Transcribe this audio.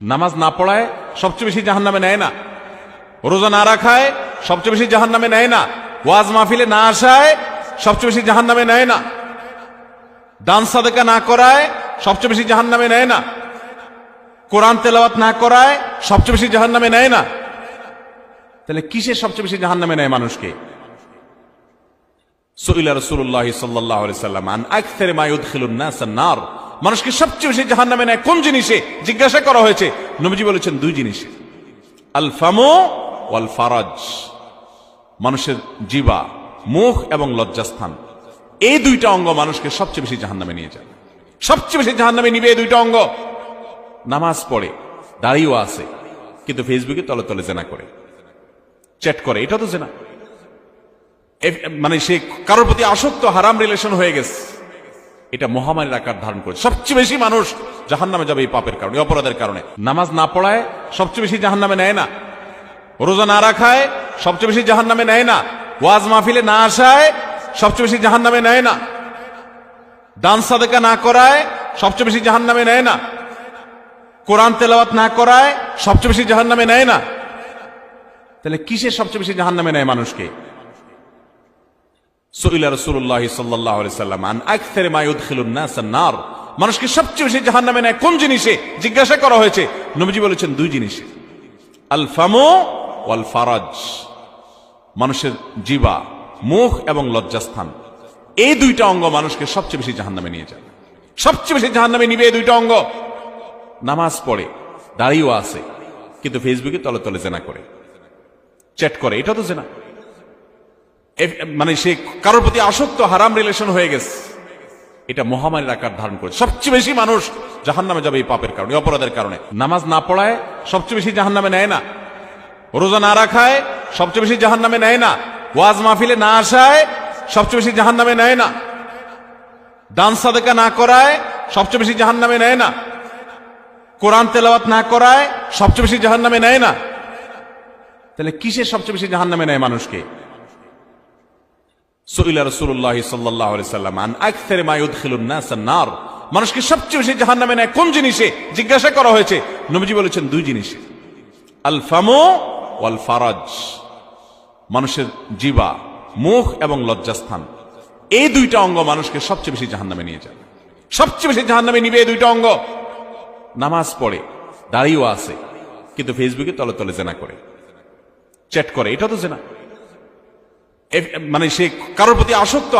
নামাজ না পড়ায় সবচেয়ে বেশি জাহান্নামে নেয় না, রোজা না রাখায় সবচেয়ে বেশি জাহান্নামে নেয় না, ওয়াজ মাহফিলে না আসায় সবচেয়ে বেশি জাহান্নামে নেয় না, দান সাদেকা না করায় সবচেয়ে বেশি জাহান্নামে নেয় না, কোরআন তেলাওয়াত না করায় সবচেয়ে বেশি জাহান্নামে নেয় না। তাহলে কিসের সবচেয়ে বেশি জাহান্নামে নেয় মানুষকে? সুইলা রাসূলুল্লাহ সাল্লাল্লাহু আলাইহি সাল্লাম আন আকসারি মা ইউদখিলুন নাস আন-নার, মানুষকে সবচেয়ে বেশি জাহান্নামে নেয় কোন জিনিসে জিজ্ঞাসা করা হয়েছে। নবীজি বলেছেন দুই জিনিসে, আল ফামু ওয়াল ফারাজ, মানুষের জিহ্বা, মুখ এবং লজ্জাস্থান, এই দুইটা অঙ্গ মানুষকে সবচেয়ে বেশি জাহান্নামে নিয়ে যায়। সবচেয়ে বেশি জাহান্নামে নিবে এই দুইটা অঙ্গ। নামাজ পড়ে, দাঁড়িয়েও আছে, কিন্তু ফেসবুকে তলে তলে জেনা করে, চ্যাট করে, এটা তো জেনা। মানে সে কারোর প্রতি আসক্ত, হারাম রিলেশন হয়ে গেছে, এটা মহামারীর আকার ধারণ করে। সবচেয়ে বেশি মানুষ জাহান্নামে যাবে এই পাপের কারণে, অপরাধের কারণে। নামাজ না পড়ায় সবচেয়ে বেশি জাহান্নামে নেয় না, রোজা না রাখায় সবচেয়ে বেশি জাহান্নামে নেয় না, ওয়াজ মাহফিলে না আসায় সবচেয়ে বেশি জাহান্নামে নেয় না, দান সাদেকা না করায় সবচেয়ে বেশি জাহান্নামে নেয় না, কোরআন তেলাওয়াত না করায় সবচেয়ে বেশি জাহান্নামে নেয় না। তাহলে কিসের সবচেয়ে বেশি জাহান্নামে নেয় মানুষকে? সুইলা রাসূলুল্লাহ সাল্লাল্লাহু আলাইহি সাল্লাম আন আকসারি মা ইউদখিলুন নাস আন-নার, মানুষকে সবচেয়ে বেশি জাহান্নামে নেয় কোন জিনিসে জিজ্ঞাসা করা হয়েছে। নবীজি বলেছেন দুই জিনিসে, আল ফামু ওয়াল ফারাজ, মানুষের জিহ্বা, মুখ এবং লজ্জাস্থান, এই দুইটা অঙ্গ মানুষকে সবচেয়ে বেশি জাহান্নামে নিয়ে যায়। সবচেয়ে বেশি জাহান্নামে নিবে এই দুইটা অঙ্গ। নামাজ পড়ে, দাঁড়িয়েও আছে, কিন্তু ফেসবুকে তলে তলে জেনা করে, চ্যাট করে, এটা তো জেনা। মানে সে কারোর প্রতি আসক্ত, হারাম রিলেশন হয়ে গেছে, এটা মহামারীর আকার ধারণ করে। সবচেয়ে বেশি মানুষ জাহান্নামে যাবে এই পাপের কারণে, অপরাধের কারণে। নামাজ না পড়ায় সবচেয়ে বেশি জাহান্নামে নেয় না, রোজা না রাখায় সবচেয়ে বেশি জাহান্নামে নেয় না, ওয়াজ মাহফিলে না আসায় সবচেয়ে বেশি জাহান্নামে নেয় না, দান সাদেকা না করায় সবচেয়ে বেশি জাহান্নামে নেয় না, কোরআন তেলাওয়াত না করায় সবচেয়ে বেশি জাহান্নামে নেয় না। তাহলে কিসের সবচেয়ে বেশি জাহান্নামে নেয় মানুষকে? সুইলা রাসূলুল্লাহ সাল্লাল্লাহু আলাইহি সাল্লাম আন আকসারি মা ইউদখিলুন নাস আন-নার, মানুষকে সবচেয়ে বেশি জাহান্নামে নেয় কোন জিনিসে জিজ্ঞাসা করা হয়েছে। নবীজি বলেছেন দুই জিনিসে, আল ফামু ওয়াল ফারাজ, মানুষের জিহ্বা, মুখ এবং লজ্জাস্থান, এই দুইটা অঙ্গ মানুষকে সবচেয়ে বেশি জাহান্নামে নিয়ে যায়। সবচেয়ে বেশি জাহান্নামে নিবে এই দুইটা অঙ্গ। নামাজ পড়ে, দাঁড়িয়েও আছে, কিন্তু ফেসবুকে তলে তলে জেনা করে, চ্যাট করে, এটা তো জেনা। মানে সে কারোর প্রতি আসক্ত,